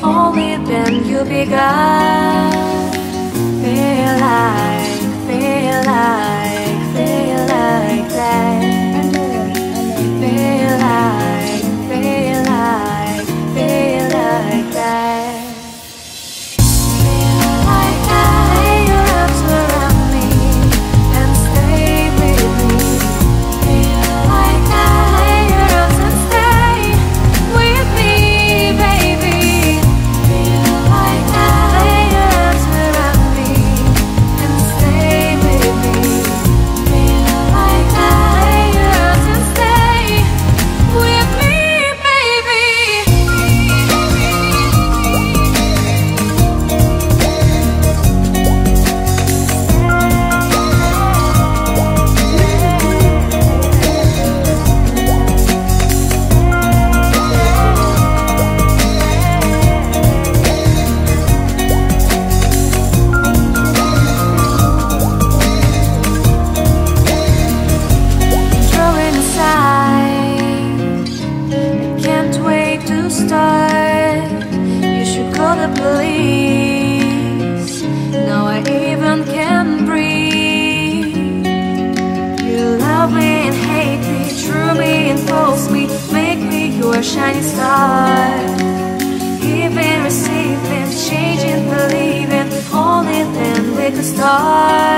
only then you begun. Feel like, feel like, feel like that. Feel like, feel like, feel like that. Feel like that. Lay your arms around me and stay with me. Feel like that. Lay your arms and stay with me, baby. Feel like that. Lay your arms around me and stay with me. Feel like that. Lay your arms and stay with me, baby. Throwing aside, I can't wait to start. You should call the police. Now I even can breathe. You love me and hate me, true me and false me, make me your shining star. Giving, receiving, changing, believing, only then we could start.